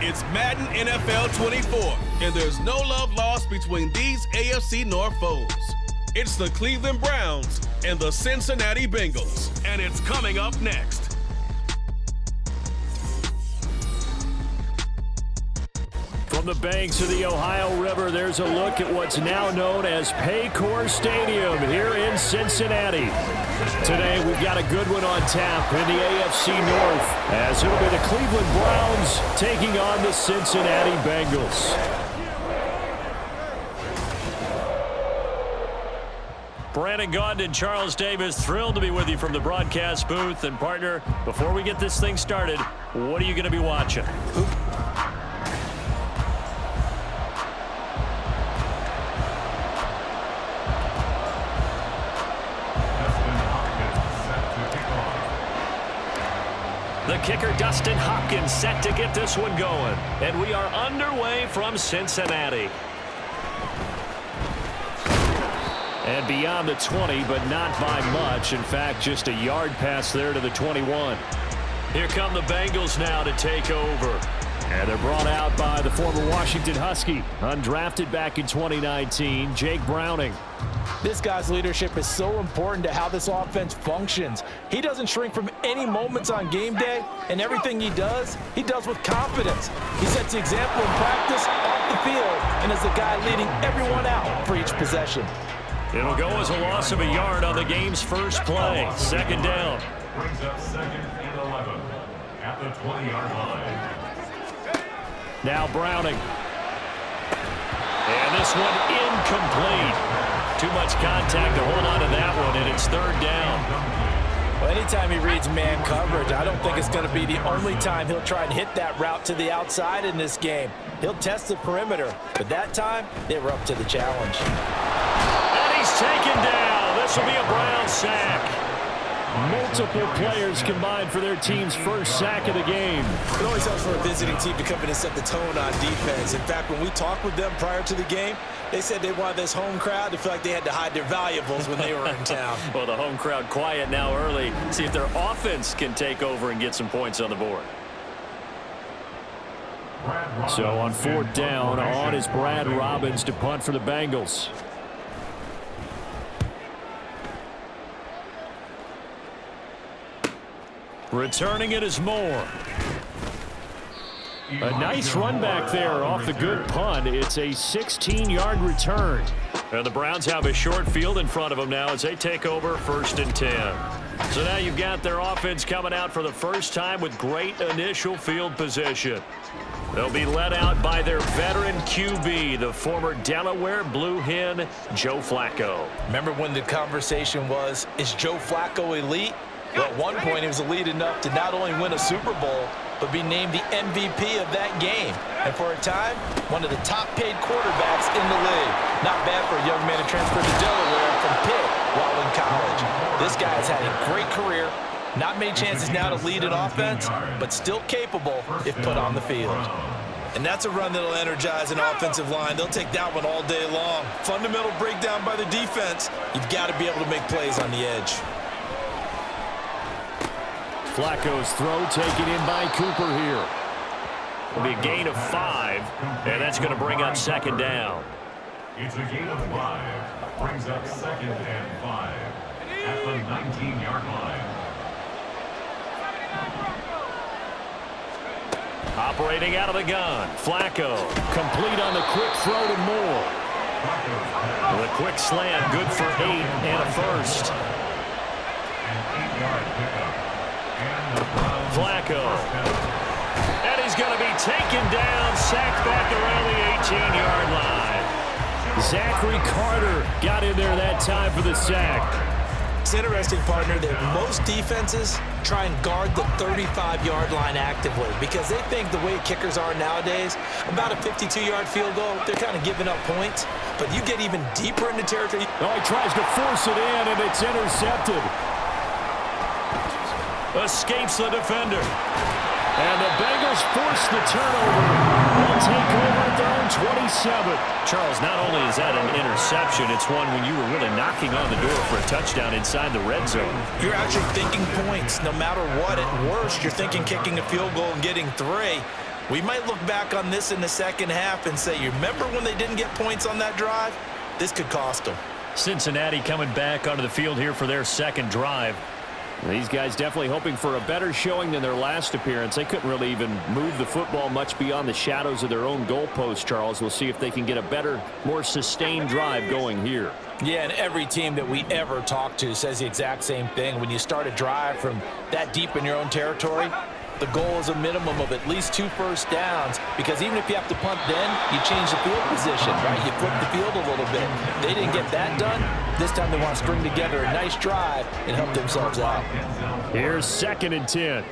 It's Madden NFL 24, and there's no love lost between these AFC North foes. It's the Cleveland Browns and the Cincinnati Bengals, and it's coming up next. From the banks of the Ohio River, there's a look at what's now known as Paycor Stadium here in Cincinnati. Today, we've got a good one on tap in the AFC North, as it'll be the Cleveland Browns taking on the Cincinnati Bengals. Brandon Gaudin and Charles Davis, thrilled to be with you from the broadcast booth. And partner, before we get this thing started, what are you going to be watching? The kicker, Dustin Hopkins, set to get this one going. And we are underway from Cincinnati. And beyond the 20, but not by much. In fact, just a yard pass there to the 21. Here come the Bengals now to take over. And they're brought out by the former Washington Husky, undrafted back in 2019, Jake Browning. This guy's leadership is so important to how this offense functions. He doesn't shrink from any moments on game day, and everything he does with confidence. He sets the example in practice, off the field, and is the guy leading everyone out for each possession. It'll go as a loss of a yard on the game's first play. Second down. Brings up 2nd and 11 at the 20-yard line. Now Browning. And this one incomplete. Too much contact to hold on to that one, and it's third down. Well, anytime he reads man coverage, I don't think it's going to be the only time he'll try and hit that route to the outside in this game. He'll test the perimeter, but that time, they were up to the challenge. And he's taken down. This will be a Brown sack. Multiple players combined for their team's first sack of the game. It always helps for a visiting team to come in and set the tone on defense. In fact, when we talked with them prior to the game, they said they wanted this home crowd to feel like they had to hide their valuables when they were in town. Well, the home crowd quiet now early. See if their offense can take over and get some points on the board. So on fourth down, on is Brad Robbins to punt for the Bengals. Returning it is Moore. A nice run back there off the good punt. It's a 16-yard return. And the Browns have a short field in front of them now as they take over 1st and 10. So now you've got their offense coming out for the first time with great initial field position. They'll be led out by their veteran QB, the former Delaware Blue Hen, Joe Flacco. Remember when the conversation was, is Joe Flacco elite? Well, at one point, he was elite enough to not only win a Super Bowl, but be named the MVP of that game. And for a time, one of the top-paid quarterbacks in the league. Not bad for a young man who transferred to Delaware from Pitt while in college. This guy has had a great career, not many chances now to lead an offense, but still capable if put on the field. And that's a run that'll energize an offensive line. They'll take that one all day long. Fundamental breakdown by the defense. You've got to be able to make plays on the edge. Flacco's throw taken in by Cooper here. It'll be a gain of 5, and that's going to bring up 2nd down. It's a gain of 5. Brings up 2nd and 5 at the 19-yard line. Operating out of the gun, Flacco. Complete on the quick throw to Moore. The quick slant, good for 8 and a first. An 8-yard pickup. Flacco. And he's going to be taken down, sacked back around the 18-yard line. Zachary Carter got in there that time for the sack. It's interesting, partner, that most defenses try and guard the 35-yard line actively because they think the way kickers are nowadays, about a 52-yard field goal, they're kind of giving up points. But you get even deeper into territory. Oh, he tries to force it in, and it's intercepted. Escapes the defender. And the Bengals force the turnover. They'll take over at their own 27. Charles, not only is that an interception, it's one when you were really knocking on the door for a touchdown inside the red zone. You're actually thinking points no matter what. At worst, you're thinking kicking a field goal and getting 3. We might look back on this in the second half and say, you remember when they didn't get points on that drive? This could cost them. Cincinnati coming back onto the field here for their second drive. These guys definitely hoping for a better showing than their last appearance. They couldn't really even move the football much beyond the shadows of their own goalpost, Charles. We'll see if they can get a better, more sustained drive going here. Yeah, and every team that we ever talk to says the exact same thing. When you start a drive from that deep in your own territory, the goal is a minimum of at least 2 first downs, because even if you have to punt then, you change the field position, right? You flip the field a little bit. They didn't get that done. This time they want to string together a nice drive and help themselves out. Here's 2nd and 10.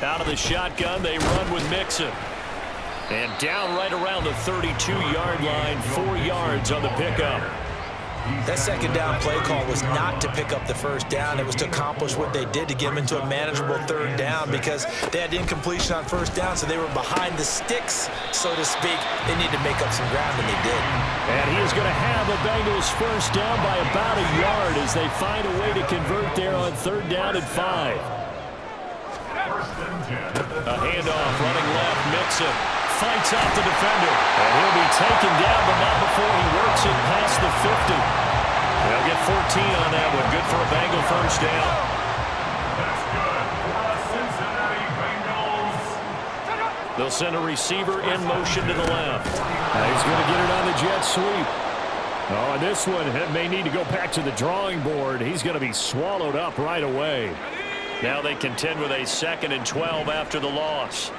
Out of the shotgun, they run with Mixon. And down right around the 32-yard line, 4 yards on the pickup. That second down play call was not to pick up the first down. It was to accomplish what they did, to get them into a manageable 3rd down, because they had incompletion on 1st down, so they were behind the sticks, so to speak. They needed to make up some ground, and they did. And he is going to have the Bengals 1st down by about a yard as they find a way to convert there on 3rd down and 5. A handoff, running left, Mixon fights off the defender, and he'll be taken down, but not before he works it past the 50. They'll get 14 on that one. Good for a Bengal 1st down. That's good for the Cincinnati Bengals. They'll send a receiver in motion to the left. He's going to get it on the jet sweep. Oh, and this one may need to go back to the drawing board. He's going to be swallowed up right away. Now they contend with a 2nd and 12 after the loss.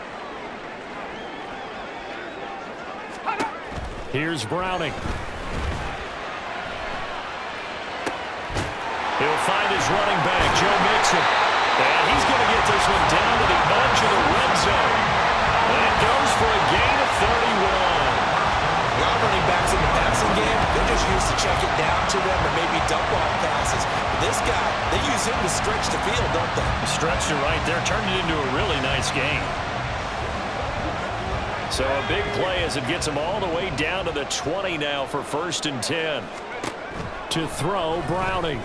Here's Browning. He'll find his running back, Joe Mixon. And he's going to get this one down to the edge of the red zone. And it goes for a gain of 31. A lot of running backs in the passing game, they're just used to check it down to them or maybe dump off passes. But this guy, they use him to stretch the field, don't they? Stretched it right there, turned it into a really nice game. So a big play as it gets him all the way down to the 20 now for 1st and 10. To throw, Browning.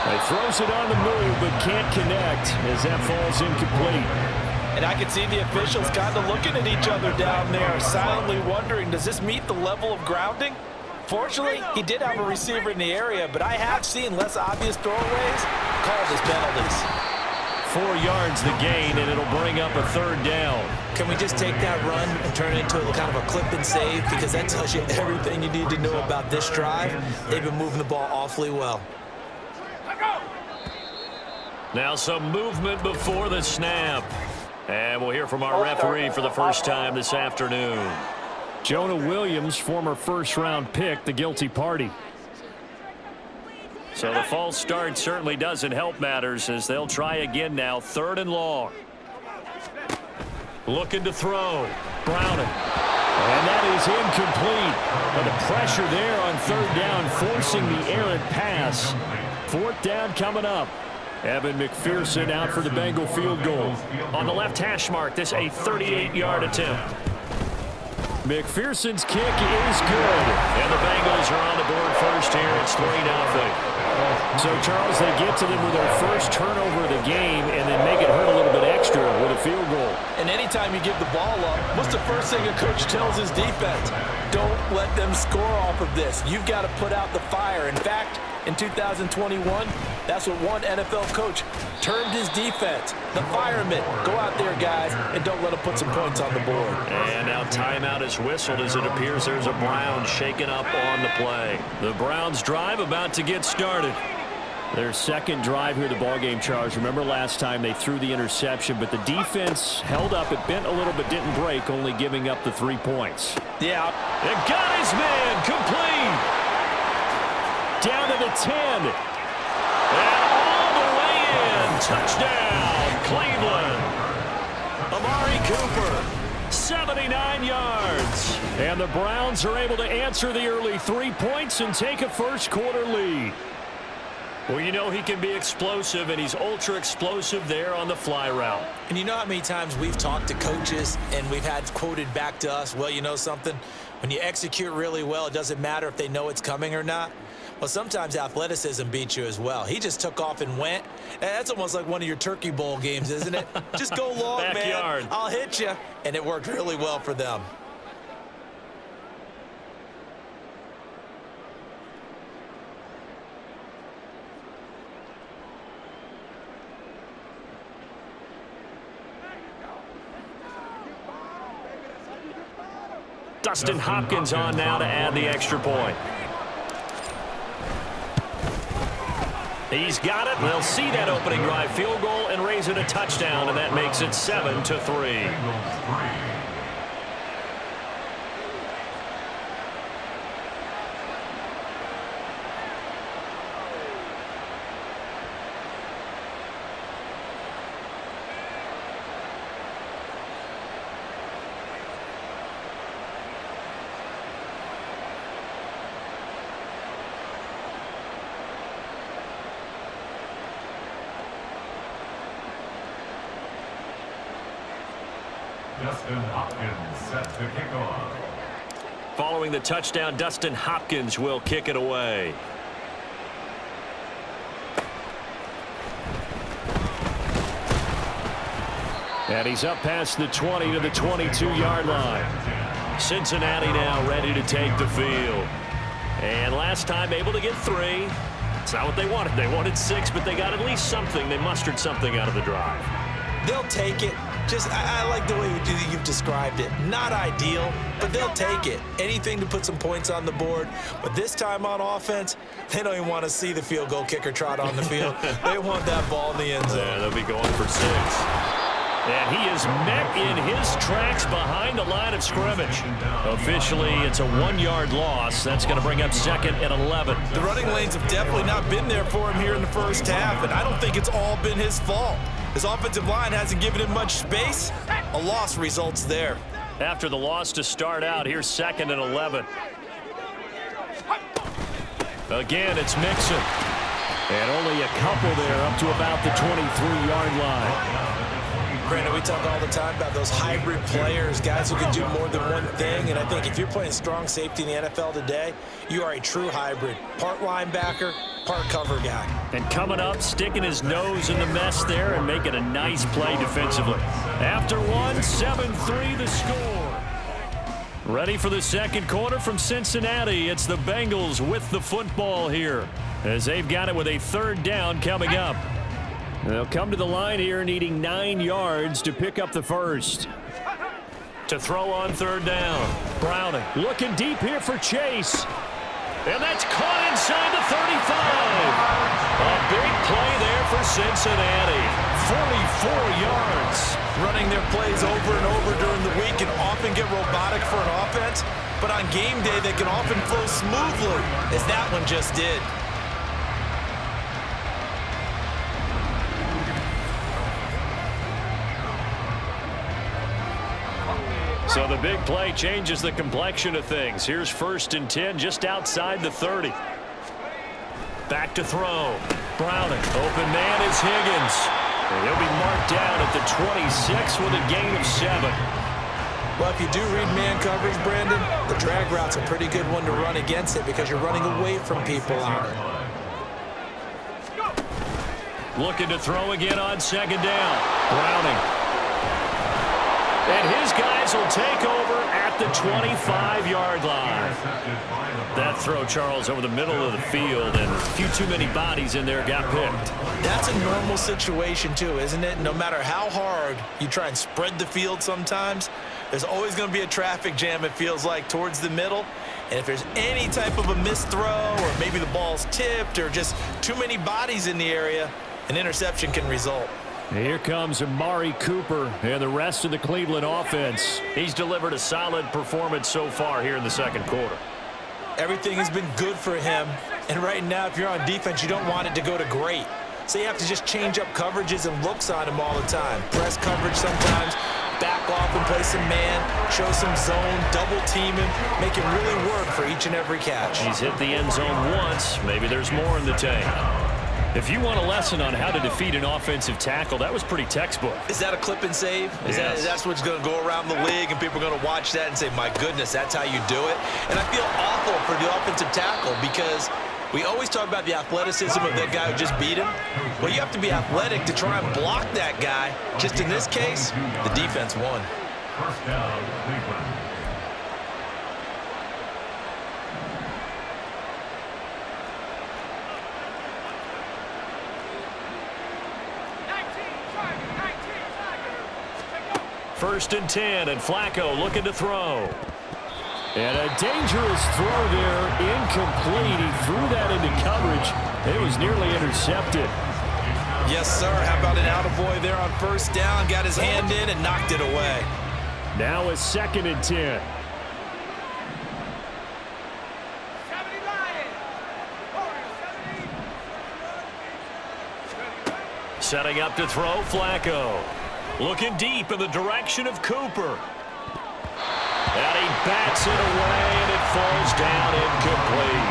He throws it on the move but can't connect as that falls incomplete. And I can see the officials kind of looking at each other down there, silently wondering, does this meet the level of grounding? Fortunately, he did have a receiver in the area, but I have seen less obvious throwaways called as penalties. 4 yards the gain, and it'll bring up a 3rd down. Can we just take that run and turn it into a kind of a clip and save? Because that tells you everything you need to know about this drive. They've been moving the ball awfully well. Now some movement before the snap. And we'll hear from our referee for the first time this afternoon. Jonah Williams, former 1st-round pick, the guilty party. So the false start certainly doesn't help matters as they'll try again now, 3rd and long. Looking to throw. Browning. And that is incomplete. But the pressure there on 3rd down, forcing the errant pass. 4th down coming up. Evan McPherson out for the Bengal field goal. On the left hash mark, this a 38-yard attempt. McPherson's kick is good. And the Bengals are on the board first here. It's 3-0. So, Charles, they get to them with their first turnover of the game and then make it hurt a little bit extra with a field goal. And anytime you give the ball up, what's the first thing a coach tells his defense? Don't let them score off of this. You've got to put out the fire. In fact, in 2021, that's what one NFL coach termed his defense. The firemen. Go out there, guys, and don't let them put some points on the board. And now timeout is whistled as it appears there's a Brown shaken up on the play. The Browns drive about to get started. Their 2nd drive here, the ballgame, Charles. Remember last time they threw the interception, but the defense held up. It bent a little but didn't break, only giving up the 3 points. Yeah. It got his man complete. Down to the 10. And all the way in. Touchdown, Cleveland. Amari Cooper, 79 yards. And the Browns are able to answer the early 3 points and take a 1st quarter lead. Well, you know he can be explosive, and he's ultra explosive there on the fly route. And you know how many times we've talked to coaches and we've had quoted back to us, well, you know something? When you execute really well, it doesn't matter if they know it's coming or not. Well, sometimes athleticism beats you as well. He just took off and went. That's almost like one of your Turkey Bowl games, isn't it? Just go long, Backyard. man. I'll hit you. And it worked really well for them. Dustin Hopkins on now to add the extra point. He's got it. They'll see that opening drive field goal and raise it a touchdown, and that makes it 7-3. Dustin Hopkins set to kick off. Following the touchdown, Dustin Hopkins will kick it away. And he's up past the 20 to the 22-yard line. Cincinnati now ready to take the field. And last time able to get 3. It's not what they wanted. They wanted 6, but they got at least something. They mustered something out of the drive. They'll take it. I like the way you've described it. Not ideal, but they'll take it. Anything to put some points on the board. But this time on offense, they don't even want to see the field goal kicker trot on the field. They want that ball in the end zone. Yeah, they'll be going for 6. And he is met in his tracks behind the line of scrimmage. Officially, it's a 1-yard loss. That's going to bring up 2nd and 11. The running lanes have definitely not been there for him here in the first half, and I don't think it's all been his fault. His offensive line hasn't given him much space. A loss results there. After the loss to start out, here's 2nd and 11. Again, it's Mixon. And only a couple there up to about the 23-yard line. Brandon, we talk all the time about those hybrid players, guys who can do more than one thing. And I think if you're playing strong safety in the NFL today, you are a true hybrid. Part linebacker, part cover guy. And coming up, sticking his nose in the mess there and making a nice play defensively. After 1, 7-3 the score. Ready for the second quarter from Cincinnati. It's the Bengals with the football here, as they've got it with a 3rd down coming up. They'll come to the line here needing 9 yards to pick up the first. To throw on 3rd down. Browning looking deep here for Chase. And that's caught inside the 35. A big play there for Cincinnati. 44 yards. Running their plays over and over during the week can often get robotic for an offense, but on game day they can often flow smoothly, as that one just did. So the big play changes the complexion of things. Here's 1st and 10 just outside the 30. Back to throw. Browning. Open man is Higgins. And he'll be marked down at the 26 with a gain of 7. Well, if you do read man coverage, Brandon, the drag route's a pretty good one to run against it because you're running away from people on it. Looking to throw again on 2nd down. Browning. And his guys will take over at the 25-yard line. That throw, Charles, over the middle of the field, and a few too many bodies in there got picked. That's a normal situation, too, isn't it? No matter how hard you try and spread the field sometimes, there's always going to be a traffic jam, it feels like, towards the middle. And if there's any type of a missed throw, or maybe the ball's tipped, or just too many bodies in the area, an interception can result. Here comes Amari Cooper and the rest of the Cleveland offense. He's delivered a solid performance so far here in the second quarter. Everything has been good for him, and right now, if you're on defense, you don't want it to go to great. So you have to just change up coverages and looks on him all the time. Press coverage sometimes, back off and play some man, show some zone, double team him, make him really work for each and every catch. He's hit the end zone once. Maybe there's more in the tank. If you want a lesson on how to defeat an offensive tackle, that was pretty textbook. Is that a clip and save? That's what's going to go around the league, and people are going to watch that and say, my goodness, that's how you do it? And I feel awful for the offensive tackle because We always talk about the athleticism of that guy who just beat him. Well, you have to be athletic to try and block that guy. Just in this case, the defense won. First down, Cleveland. First and 10, and Flacco looking to throw. And a dangerous throw there, incomplete. He threw that into coverage. It was nearly intercepted. Yes, sir. How about an attaboy there on first down? Got his hand in and knocked it away. Now a 2nd and 10. Setting up to throw, Flacco. Looking deep in the direction of Cooper. And he bats it away, and it falls down incomplete.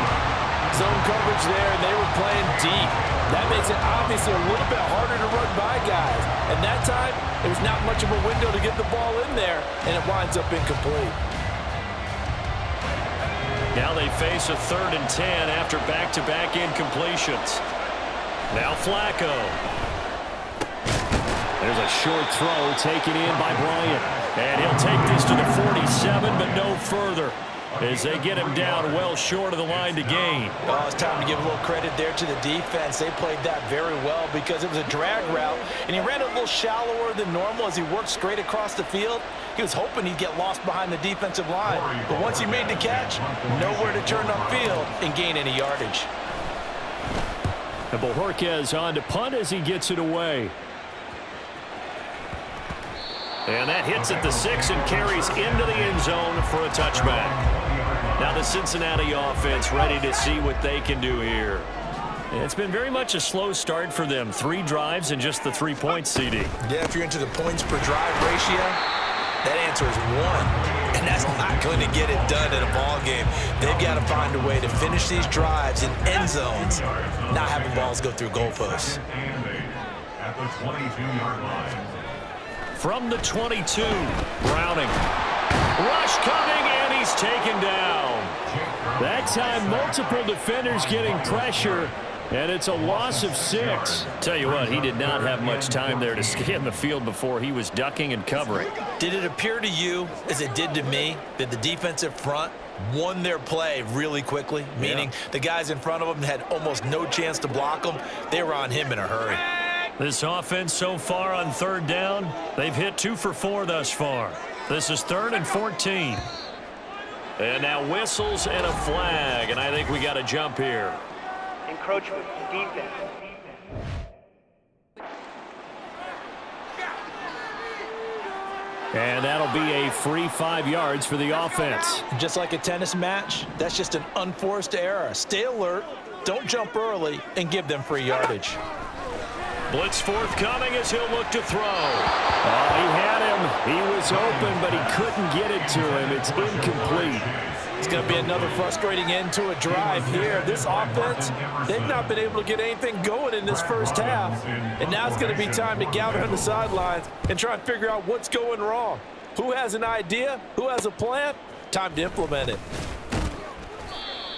Zone coverage there, and they were playing deep. That makes it obviously a little bit harder to run by guys. And that time, there was not much of a window to get the ball in there, and it winds up incomplete. Now they face a 3rd and 10 after back-to-back incompletions. Now Flacco. There's a short throw taken in by Bryant. And he'll take this to the 47, but no further, as they get him down well short of the line to gain. Oh, it's time to give a little credit there to the defense. They played that very well because it was a drag route, and he ran a little shallower than normal as he worked straight across the field. He was hoping he'd get lost behind the defensive line, but once he made the catch, nowhere to turn upfield and gain any yardage. And Bojorquez on to punt as he gets it away. And that hits at the 6 and carries into the end zone for a touchback. Now the Cincinnati offense ready to see what they can do here. It's been very much a slow start for them. 3 drives and just the 3 points, CD. Yeah, if you're into the points per drive ratio, that answer is 1. And that's not going to get it done in a ball game. They've got to find a way to finish these drives in end zones, not having balls go through goalposts. At the 22-yard line. From the 22, Browning. Rush coming, and he's taken down. That time, multiple defenders getting pressure, and it's a loss of 6. Tell you what, he did not have much time there to scan the field before he was ducking and covering. Did it appear to you, as it did to me, that the defensive front won their play really quickly? Meaning the guys in front of them had almost no chance to block them. They were on him in a hurry. This offense so far on 3rd down, they've hit 2 for 4 thus far. This is 3rd and 14. And now whistles and a flag, and I think we got a jump here. Encroachment, defense. And that'll be a free 5 yards for the offense. Just like a tennis match, that's just an unforced error. Stay alert, don't jump early, and give them free yardage. Blitz forthcoming as he'll look to throw. Oh, he had him. He was open, but he couldn't get it to him. It's incomplete. It's going to be another frustrating end to a drive here. This offense, they've not been able to get anything going in this first half. And now it's going to be time to gather on the sidelines and try and figure out what's going wrong. Who has an idea? Who has a plan? Time to implement it.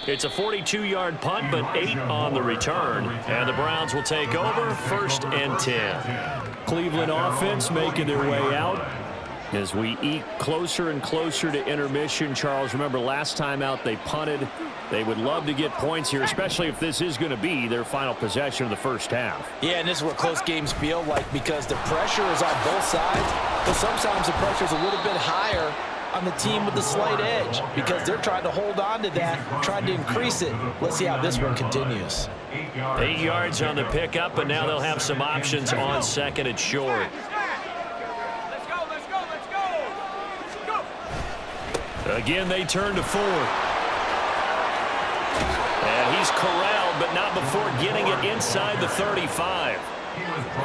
It's a 42-yard punt, but 8 on the return. And the Browns will take over 1st and 10. Cleveland offense making their way out as we eke closer and closer to intermission. Charles, remember last time out they punted. They would love to get points here, especially if this is going to be their final possession of the first half. Yeah, and this is what close games feel like because the pressure is on both sides, but sometimes the pressure is a little bit higher on the team with the slight edge because they're trying to hold on to that, trying to increase it. Let's see how this one continues. 8 yards on the pickup, and now they'll have some options on 2nd and short. Let's go, let's go, let's go. Again, they turn to 4th. And he's corralled, but not before getting it inside the 35.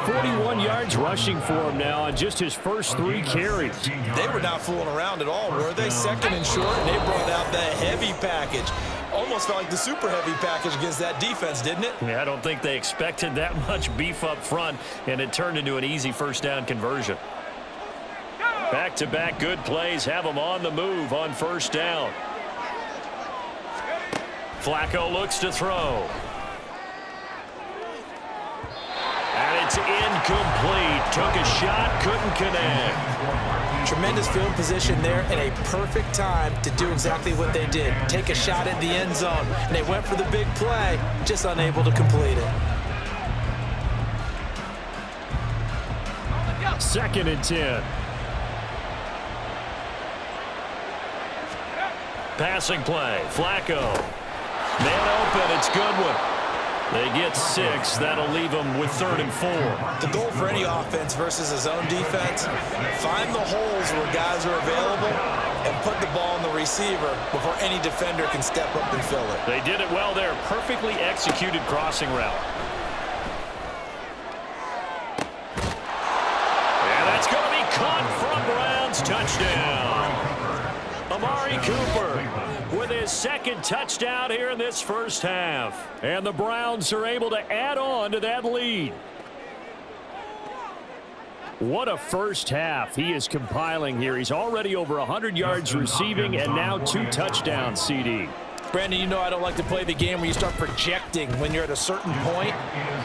41 yards rushing for him now on just his first 3 carries. They were not fooling around at all, were they? 2nd and short, and they brought out the heavy package. Almost felt like the super heavy package against that defense, didn't it? Yeah, I don't think they expected that much beef up front, and it turned into an easy first down conversion. Back-to-back good plays have them on the move on 1st down. Flacco looks to throw. And it's incomplete. Took a shot, couldn't connect. Tremendous field position there and a perfect time to do exactly what they did. Take a shot at the end zone. And they went for the big play, just unable to complete it. 2nd and 10. Passing play. Flacco. Man open. It's Goodwin. They get 6. That'll leave them with 3rd and 4. The goal for any offense versus a zone defense, find the holes where guys are available and put the ball on the receiver before any defender can step up and fill it. They did it well there. Perfectly executed crossing route. And that's going to be caught from Browns. Touchdown. Amari Cooper with his 2nd touchdown here in this first half. And the Browns are able to add on to that lead. What a first half he is compiling here. He's already over 100 yards receiving and now 2 touchdowns, CD. Brandon, you know I don't like to play the game where you start projecting when you're at a certain point.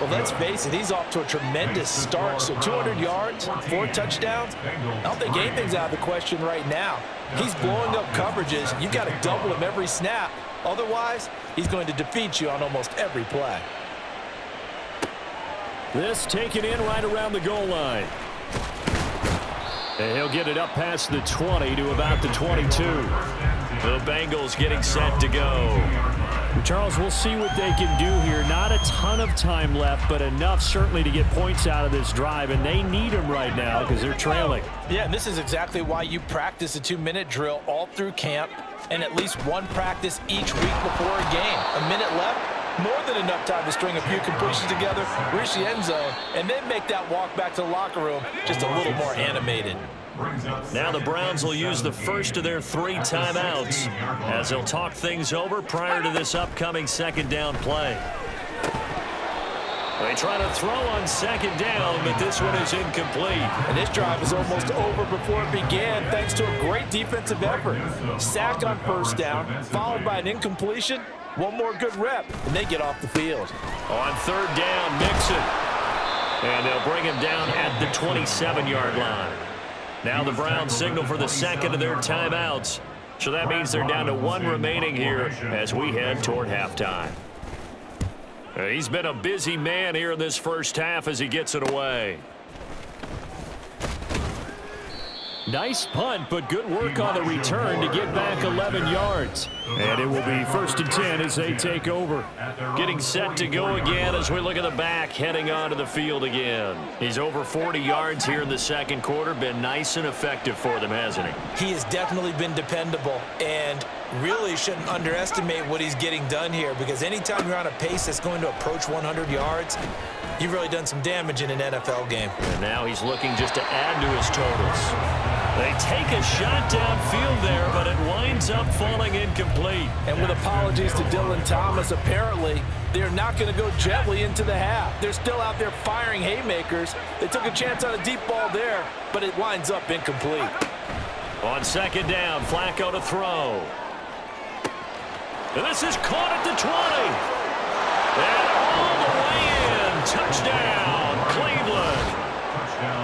Well, let's face it, he's off to a tremendous start. So 200 yards, 4 touchdowns. I don't think anything's out of the question right now. He's blowing up coverages. You've got to double him every snap. Otherwise, he's going to defeat you on almost every play. This taken in right around the goal line. And he'll get it up past the 20 to about the 22. The Bengals getting set to go. Charles, we'll see what they can do here. Not a ton of time left, but enough certainly to get points out of this drive, and they need them right now because they're trailing. Yeah, and this is exactly why you practice a 2-minute drill all through camp and at least one practice each week before a game. A minute left, more than enough time to string a few completions together, reach the end zone, and then make that walk back to the locker room just a little more animated. Now the Browns will use the first of their 3 timeouts as they'll talk things over prior to this upcoming 2nd down play. They try to throw on 2nd down, but this one is incomplete. And this drive is almost over before it began thanks to a great defensive effort. Sack on 1st down, followed by an incompletion. One more good rep, and they get off the field. On 3rd down, Mixon. And they'll bring him down at the 27-yard line. Now the Browns signal for the 2nd of their timeouts. So that means they're down to 1 remaining here as we head toward halftime. He's been a busy man here in this first half as he gets it away. Nice punt, but good work on the return to get back 11 yards. And it will be 1st and 10 as they take over. Getting set to go again as we look at the back, heading onto the field again. He's over 40 yards here in the 2nd quarter. Been nice and effective for them, hasn't he? He has definitely been dependable and really shouldn't underestimate what he's getting done here, because anytime you're on a pace that's going to approach 100 yards, you've really done some damage in an NFL game. And now he's looking just to add to his totals. They take a shot downfield there, but it winds up falling incomplete. And with apologies to Dylan Thomas, apparently they're not going to go gently into the half. They're still out there firing haymakers. They took a chance on a deep ball there, but it winds up incomplete. On 2nd down, Flacco to throw. And this is caught at the 20. And all the way in. Touchdown, Cleveland.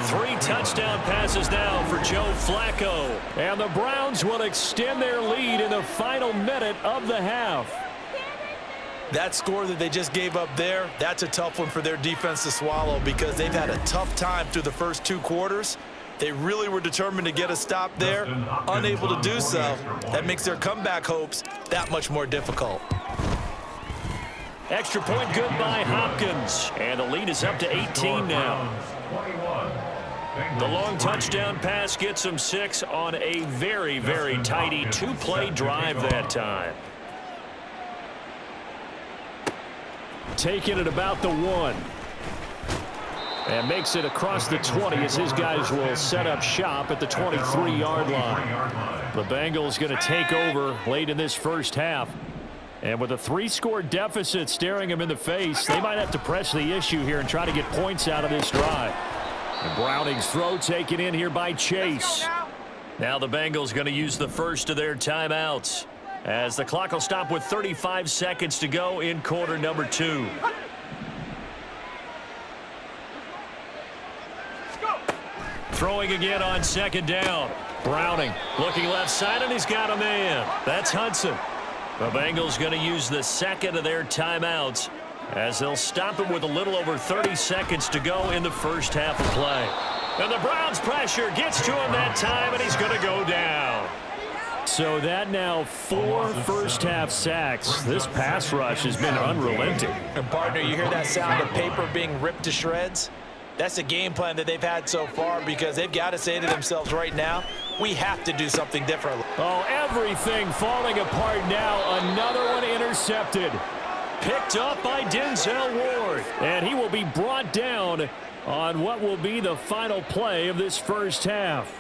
3 touchdown passes now for Joe Flacco. And the Browns will extend their lead in the final minute of the half. That score that they just gave up there, that's a tough one for their defense to swallow, because they've had a tough time through the first 2 quarters. They really were determined to get a stop there, unable to do so. That makes their comeback hopes that much more difficult. Extra point good by Hopkins. And the lead is up to 18 now. The long touchdown pass gets them 6 on a very, very tidy 2-play drive that time. Taking it about the 1. And makes it across the 20 as his guys will set up shop at the 23-yard line. The Bengals going to take over late in this first half. And with a 3-score deficit staring them in the face, they might have to press the issue here and try to get points out of this drive. And Browning's throw taken in here by Chase. Now the Bengals going to use the first of their timeouts. as the clock will stop with 35 seconds to go in quarter number 2. Throwing again on second down. Browning looking left side, and he's got a man. That's Hudson. The Bengals going to use the second of their timeouts as they'll stop it with a little over 30 seconds to go in the first half of play. And the Browns pressure gets to him that time, and he's going to go down. So that now 4 first-half sacks. This pass rush has been unrelenting. And partner, you hear that sound of paper being ripped to shreds? That's the game plan that they've had so far, because they've got to say to themselves right now, we have to do something different. Oh, everything falling apart now. Another one intercepted. Picked up by Denzel Ward. And he will be brought down on what will be the final play of this first half.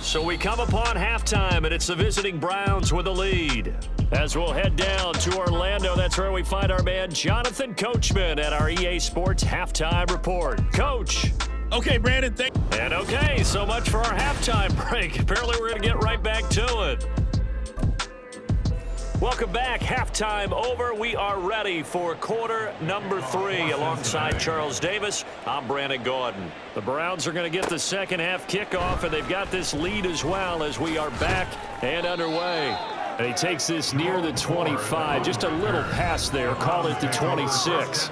So we come upon halftime, and it's the visiting Browns with a lead. As we'll head down to Orlando, that's where we find our man Jonathan Coachman at our EA Sports Halftime Report. Coach. Okay, Brandon, And okay, so much for our halftime break. Apparently we're going to get right back to it. Welcome back. Halftime over. We are ready for quarter number 3. Alongside Charles Davis, I'm Brandon Gordon. The Browns are going to get the second half kickoff, and they've got this lead as well as we are back and underway. And he takes this near the 25. Just a little pass there. Call it the 26.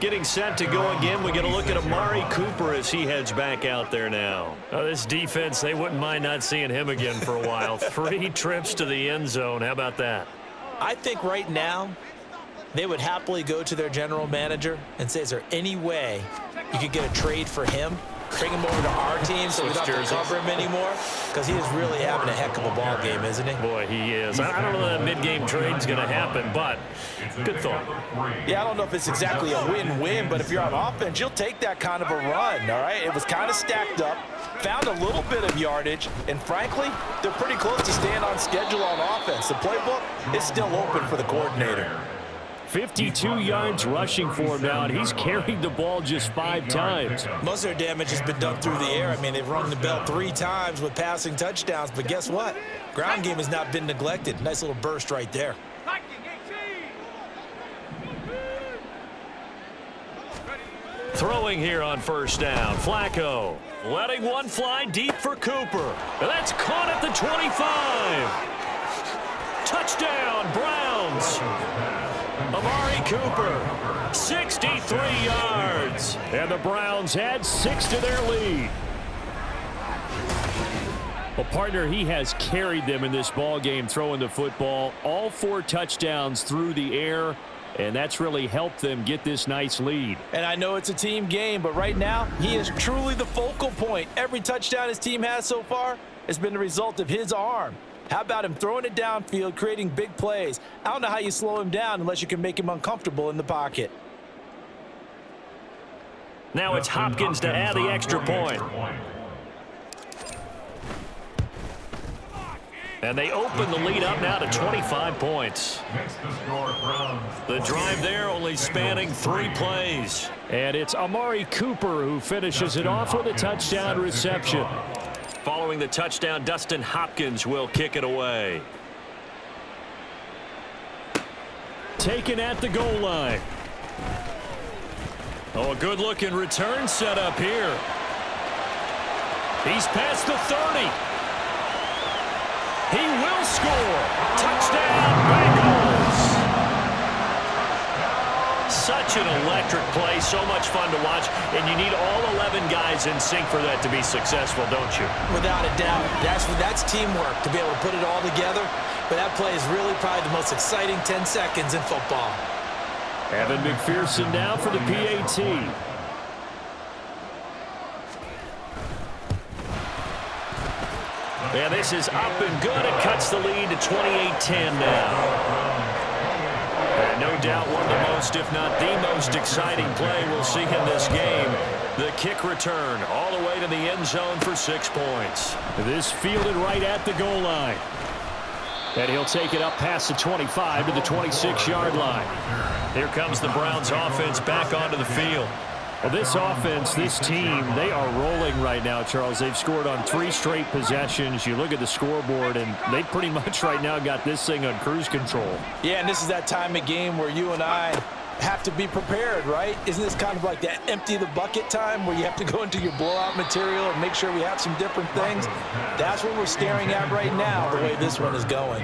Getting set to go again. We get a look at Amari Cooper as he heads back out there now. This defense, they wouldn't mind not seeing him again for a while. 3 trips to the end zone. How about that? I think right now they would happily go to their general manager and say, is there any way you could get a trade for him? Bring him over to our team so we don't have to cover him anymore, because he is really having a heck of a ball game, isn't he? Boy, he is. I don't know that mid-game trade's going to happen, but good thought. Yeah, I don't know if it's exactly a win-win, but if you're on offense, you'll take that kind of a run, all right? It was kind of stacked up, found a little bit of yardage, and frankly, they're pretty close to staying on schedule on offense. The playbook is still open for the coordinator. 52 yards rushing for him now, and he's carried the ball just 5 times. Most of their damage has been done through the air. I mean, they've rung the bell 3 times with passing touchdowns, but guess what? Ground game has not been neglected. Nice little burst right there. Throwing here on first down. Flacco letting one fly deep for Cooper. That's caught at the 25. Touchdown, Browns. Amari Cooper, 63 yards. And the Browns add 6 to their lead. Well, partner, he has carried them in this ball game throwing the football. All 4 touchdowns through the air, and that's really helped them get this nice lead. And I know it's a team game, but right now, he is truly the focal point. Every touchdown his team has so far has been the result of his arm. How about him throwing it downfield, creating big plays? I don't know how you slow him down unless you can make him uncomfortable in the pocket. Now it's Hopkins to add the extra point. And they open the lead up now to 25 points. The drive there only spanning 3 plays. And it's Amari Cooper who finishes it off with a touchdown reception. Following the touchdown, Dustin Hopkins will kick it away. Taken at the goal line. Oh, a good-looking return set up here. He's past the 30. He will score. Touchdown, Bengals. Such an electric play, so much fun to watch, and you need all 11 guys in sync for that to be successful, don't you? Without a doubt. That's teamwork, to be able to put it all together. But that play is really probably the most exciting 10 seconds in football. Evan McPherson now for the PAT. Yeah, this is up and good. It cuts the lead to 28-10 now. And no doubt one of the most, if not the most exciting play we'll see in this game. The kick return all the way to the end zone for 6 points. This fielded right at the goal line. And he'll take it up past the 25 to the 26-yard line. Here comes the Browns offense back onto the field. Well, this offense, this team, they are rolling right now, Charles. They've scored on 3 straight possessions. You look at the scoreboard, and they pretty much right now got this thing on cruise control. Yeah, and this is that time of game where you and I have to be prepared, right? Isn't this kind of like that empty the bucket time where you have to go into your blowout material and make sure we have some different things? That's what we're staring at right now, the way this one is going.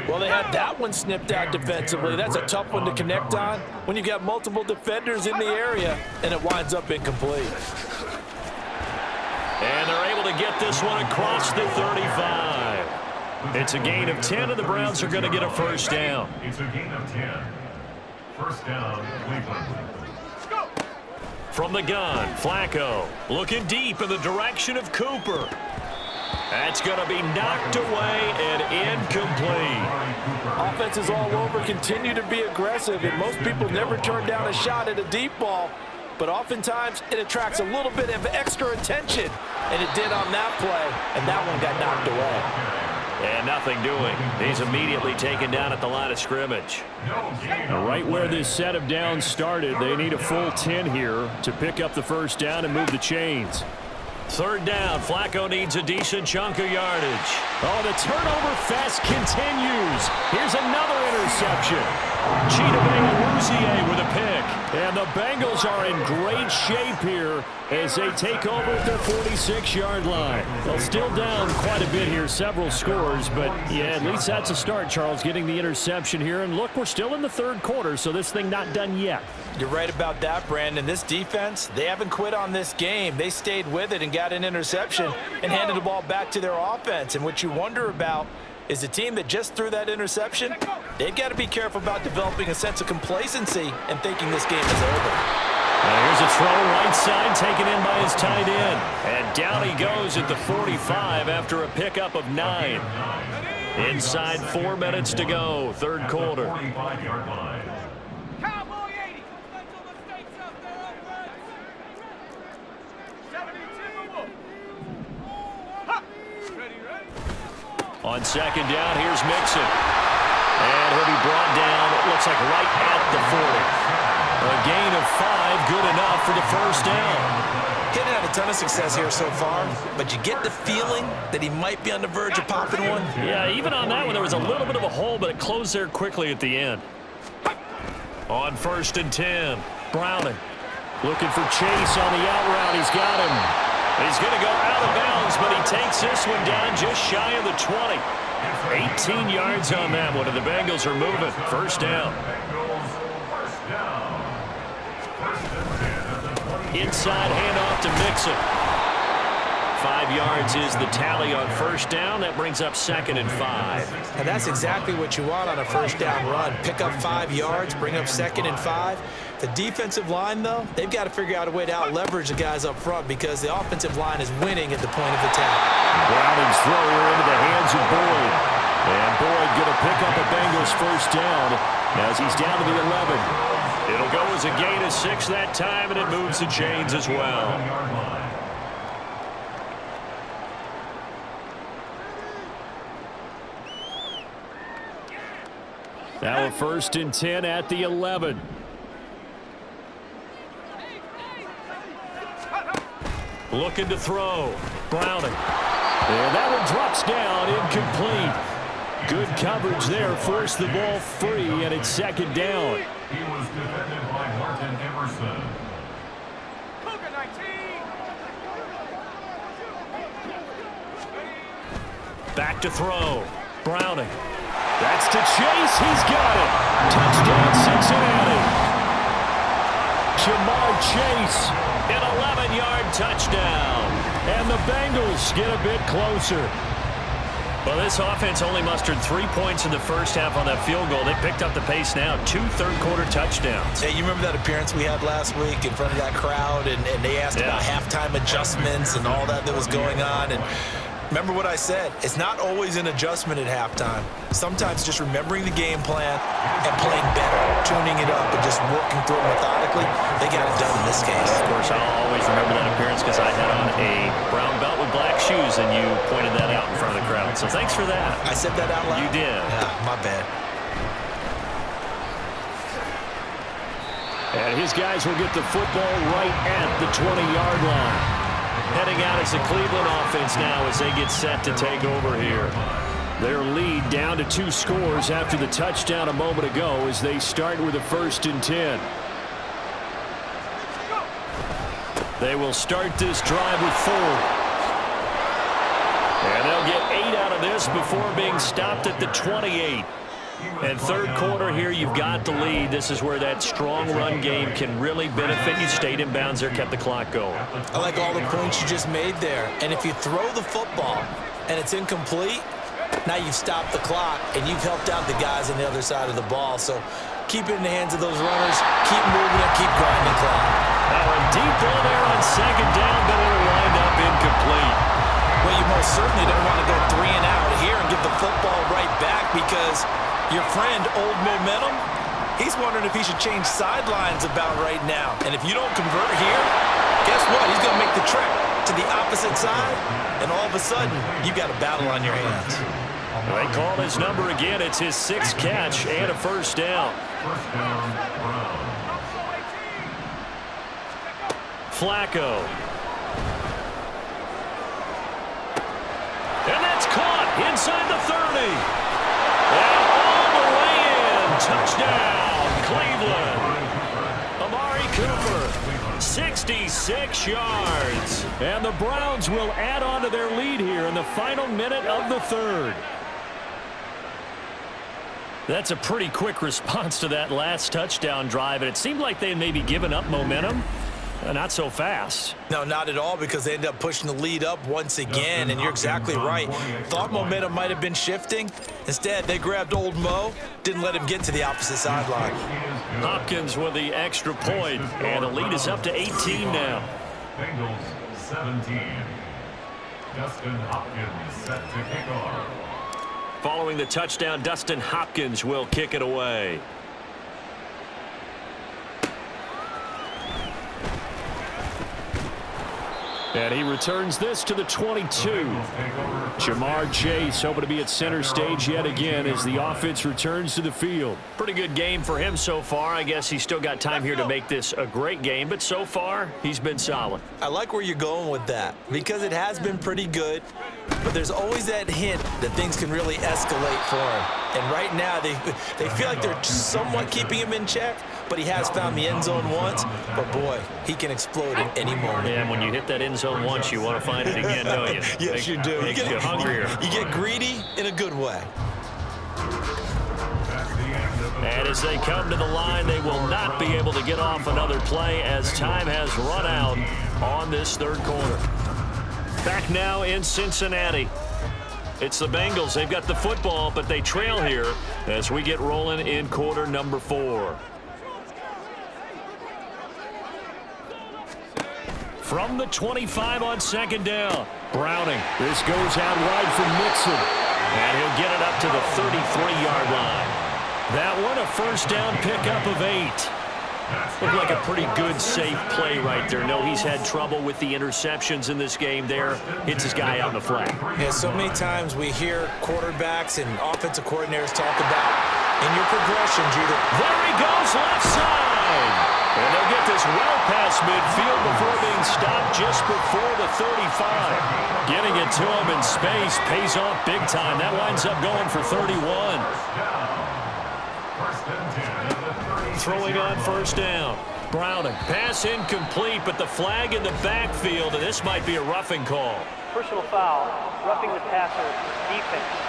Well, they had that one snipped out defensively. That's a tough one to connect on when you got multiple defenders in the area and it winds up incomplete. And they're able to get this one across the 35. It's a gain of 10, and the Browns are going to get a first down. It's a gain of 10. First down, Cleveland. From the gun, Flacco looking deep in the direction of Cooper. That's going to be knocked away and incomplete. Offenses all over continue to be aggressive, and most people never turn down a shot at a deep ball. But oftentimes, it attracts a little bit of extra attention, and it did on that play, and that one got knocked away. And nothing doing. He's immediately taken down at the line of scrimmage. Right where this set of downs started, they need a full 10 here to pick up the first down and move the chains. Third down, Flacco needs a decent chunk of yardage. Oh, the turnover fest continues. Here's another interception. Cheetah with a pick. And the Bengals are in great shape here as they take over at their 46-yard line. They'll still down quite a bit here, several scores, but yeah, at least that's a start, Charles, getting the interception here. And look, we're still in the third quarter, so this thing not done yet. You're right about that, Brandon. This defense, they haven't quit on this game. They stayed with it and got an interception and handed the ball back to their offense. And what you wonder about is the team that just threw that interception, they've got to be careful about developing a sense of complacency and thinking this game is over. Here's a throw right side taken in by his tight end. And down he goes at the 45 after a pickup of 9. Inside 4 minutes to go, third quarter. On second down, here's Mixon. And he'll be brought down, it looks like right at the 40. A gain of 5, good enough for the first down. He hasn't had a ton of success here so far, but you get the feeling that he might be on the verge of popping one. Yeah, even on that one, there was a little bit of a hole, but it closed there quickly at the end. On first and 10, Browning. Looking for Chase on the out route. He's got him. He's going to go out of bounds, but he takes this one down just shy of the 20. 18 yards on that one, and the Bengals are moving. First down. Inside handoff to Mixon. 5 yards is the tally on first down. That brings up second and 5. And that's exactly what you want on a first down run. Pick up 5 yards, bring up second and 5. The defensive line, though, they've got to figure out a way to out-leverage the guys up front because the offensive line is winning at the point of attack. Browning's throw here into the hands of Boyd. And Boyd going to pick up a Bengals first down as he's down to the 11. It'll go as a gain of 6 that time, and it moves the chains as well. Now a first and 10 at the 11. Looking to throw. Browning. And that one drops down, incomplete. Good coverage there, forced the ball free, and it's second down. He was defended by Martin Emerson. Back to throw. Browning. That's to Chase. He's got it. Touchdown, Cincinnati. Jamar Chase. An 11-yard touchdown. And the Bengals get a bit closer. Well, this offense only mustered 3 points in the first half on that field goal. They picked up the pace now. 2 third-quarter touchdowns. Hey, you remember that appearance we had last week in front of that crowd, and they asked about halftime adjustments and all that was going on, and remember what I said. It's not always an adjustment at halftime. Sometimes just remembering the game plan and playing better, tuning it up and just working through it methodically. They got it done in this case. Of course, I'll always remember that appearance because I had on a brown belt with black shoes, and you pointed that out in front of the crowd. So thanks for that. I said that out loud? You did. Yeah, my bad. And his guys will get the football right at the 20-yard line. Heading out is the Cleveland offense now as they get set to take over here. Their lead down to 2 scores after the touchdown a moment ago as they start with a 1st and 10. They will start this drive with 4. And they'll get 8 out of this before being stopped at the 28. And third quarter here, you've got the lead. This is where that strong run game can really benefit you. Stayed in bounds there, kept the clock going. I like all the points you just made there. And if you throw the football and it's incomplete, now you've stopped the clock and you've helped out the guys on the other side of the ball. So keep it in the hands of those runners. Keep moving and keep grinding clock. Now a deep ball there on 2nd down, but it'll wind up incomplete. Well, you most certainly don't want to go 3 and out here and get the football right back because your friend, Old Momentum, he's wondering if he should change sidelines about right now. And if you don't convert here, guess what? He's going to make the trek to the opposite side, and all of a sudden, you've got a battle on your hands. They call his number again. It's his 6th catch and a 1st down. Flacco. And that's caught inside the 30. And all the way in. Touchdown, Cleveland. Amari Cooper, 66 yards. And the Browns will add on to their lead here in the final minute of the 3rd. That's a pretty quick response to that last touchdown drive, and it seemed like they had maybe given up momentum. Not so fast. No, not at all, because they end up pushing the lead up once again, and you're exactly right. Thought momentum might have been shifting. Instead, they grabbed Old Mo, didn't let him get to the opposite sideline. Hopkins with the extra point, and the lead is up to 18 now. Bengals 17. Dustin Hopkins set to kick off. Following the touchdown, Dustin Hopkins will kick it away. And he returns this to the 22. Jamar Chase hoping to be at center stage yet again as the offense returns to the field. Pretty good game for him so far. I guess he's still got time here to make this a great game, but so far, he's been solid. I like where you're going with that, because it has been pretty good, but there's always that hint that things can really escalate for him. And right now, they feel like they're somewhat keeping him in check, but he has found the end zone once. But, boy, he can explode at any moment. Yeah, when you hit that end zone once, you want to find it again, don't you? Yes, you do. Makes you hungrier. You get greedy in a good way. And as they come to the line, they will not be able to get off another play as time has run out on this 3rd quarter. Back now in Cincinnati. It's the Bengals. They've got the football, but they trail here as we get rolling in quarter number 4. From the 25 on 2nd down. Browning. This goes out wide for Mixon. And he'll get it up to the 33-yard line. That one a 1st down pickup of 8. Looked like a pretty good, safe play right there. No, he's had trouble with the interceptions in this game there. Hits his guy on the flat. Yeah, so many times we hear quarterbacks and offensive coordinators talk about in your progressions, there he goes, left side. And they'll get this well past midfield before being stopped just before the 35. Getting it to him in space pays off big time. That winds up going for 31. Throwing on 1st down. Browning. Pass incomplete, but the flag in the backfield, and this might be a roughing call. Personal foul, roughing the passer, defense.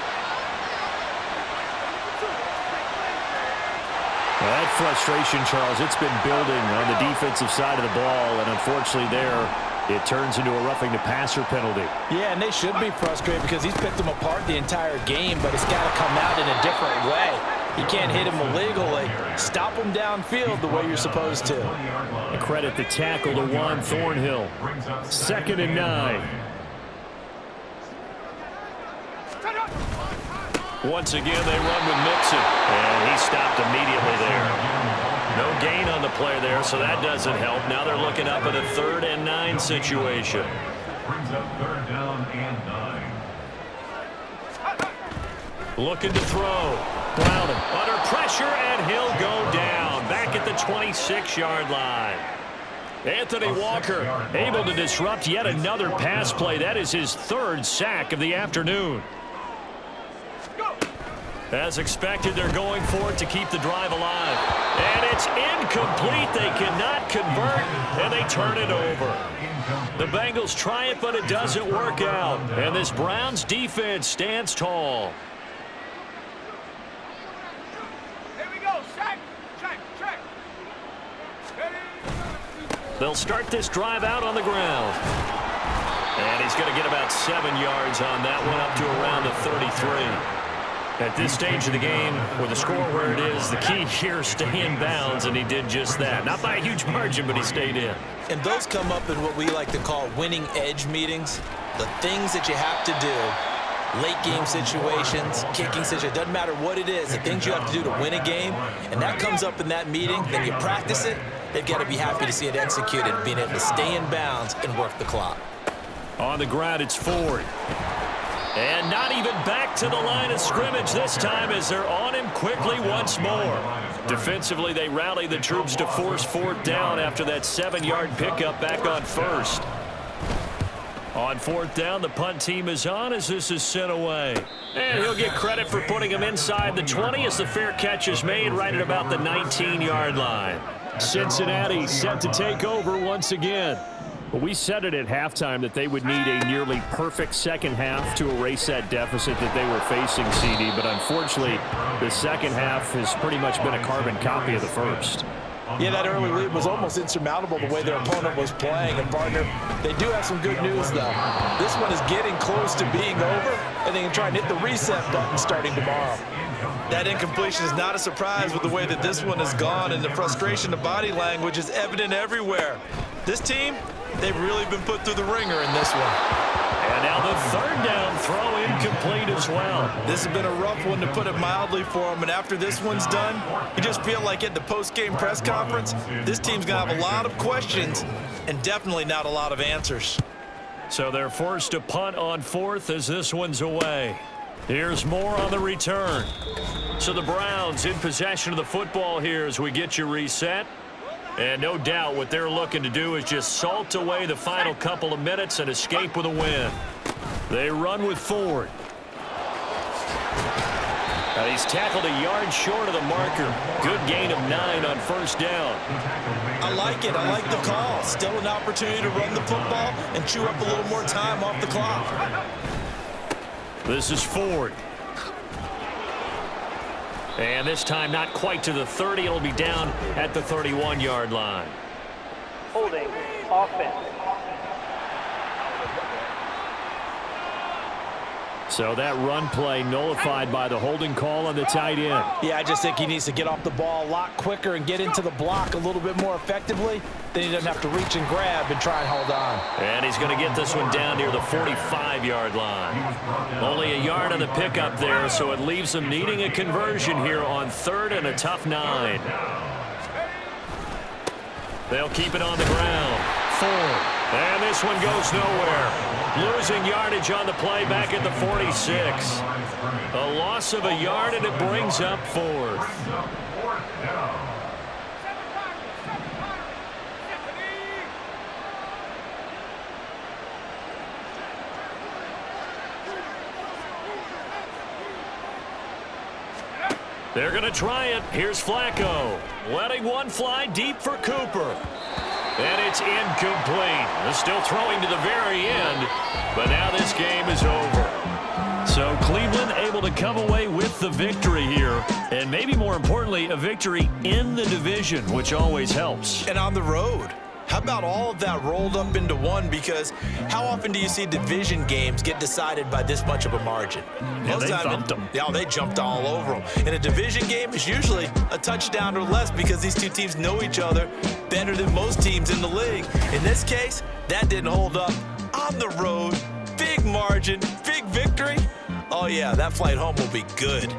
That frustration, Charles, it's been building on the defensive side of the ball, and unfortunately there, it turns into a roughing the passer penalty. Yeah, and they should be frustrated because he's picked them apart the entire game, but it's got to come out in a different way. You can't hit him illegally. Stop him downfield the way you're supposed to. A credit the tackle to Juan Thornhill. 2nd and 9. Once again, they run with Mixon, and he stopped immediately there. No gain on the play there, so that doesn't help. Now they're looking up at a 3rd and 9 situation. brings up 3rd down and 9. Looking to throw. Brown under pressure, and he'll go down. Back at the 26-yard line. Anthony Walker able to disrupt yet another pass play. That is his 3rd sack of the afternoon. As expected, they're going for it to keep the drive alive. And it's incomplete. They cannot convert, and they turn it over. The Bengals try it, but it doesn't work out. And this Browns defense stands tall. They'll start this drive out on the ground. And he's going to get about 7 yards on that one, up to around the 33. At this stage of the game, with the score where it is, the key here, stay in bounds, and he did just that. Not by a huge margin, but he stayed in. And those come up in what we like to call winning edge meetings. The things that you have to do, late game situations, kicking situations, doesn't matter what it is, the things you have to do to win a game, and that comes up in that meeting, then you practice it, they've got to be happy to see it executed, being able to stay in bounds and work the clock. On the ground, it's Ford. And not even back to the line of scrimmage this time as they're on him quickly once more. Defensively, they rally the troops to force 4th down after that 7-yard pickup back on 1st. On 4th down, the punt team is on as this is sent away. And he'll get credit for putting him inside the 20 as the fair catch is made right at about the 19-yard line. Cincinnati set to take over once again. Well, we said it at halftime that they would need a nearly perfect second half to erase that deficit that they were facing, CD. But unfortunately, the second half has pretty much been a carbon copy of the first. Yeah, that early lead was almost insurmountable the way their opponent was playing. And, partner, they do have some good news, though. This one is getting close to being over, and they can try and hit the reset button starting tomorrow. That incompletion is not a surprise with the way that this one has gone, and the frustration of body language is evident everywhere. This team, they've really been put through the ringer in this one. And now the 3rd down throw incomplete as well. This has been a rough one, to put it mildly, for them. And after this one's done, you just feel like at the post-game press conference, this team's going to have a lot of questions and definitely not a lot of answers. So they're forced to punt on 4th as this one's away. Here's more on the return. So the Browns in possession of the football here as we get you reset. And no doubt what they're looking to do is just salt away the final couple of minutes and escape with a win. They run with Ford. Now he's tackled a yard short of the marker. Good gain of 9 on 1st down. I like it. I like the call. Still an opportunity to run the football and chew up a little more time off the clock. This is Ford. And this time not quite to the 30. It'll be down at the 31-yard line. Holding offense. So that run play nullified by the holding call on the tight end. Yeah, I just think he needs to get off the ball a lot quicker and get into the block a little bit more effectively. Then he doesn't have to reach and grab and try and hold on. And he's going to get this one down near the 45-yard line. Only a yard on the pickup there, so it leaves them needing a conversion here on 3rd and a tough 9. They'll keep it on the ground. Ford. And this one goes nowhere. Losing yardage on the play back at the 46. A loss of a yard, and it brings up 4th. They're going to try it. Here's Flacco. Letting one fly deep for Cooper. And it's incomplete. They're still throwing to the very end, but now this game is over. So Cleveland able to come away with the victory here, and maybe more importantly, a victory in the division, which always helps. And on the road. How about all of that rolled up into one? Because how often do you see division games get decided by this much of a margin? Yeah, they thumped them. Yeah, they jumped all over them. And a division game is usually a touchdown or less because these two teams know each other better than most teams in the league. In this case, that didn't hold up. On the road, big margin, big victory. Oh, yeah, that flight home will be good.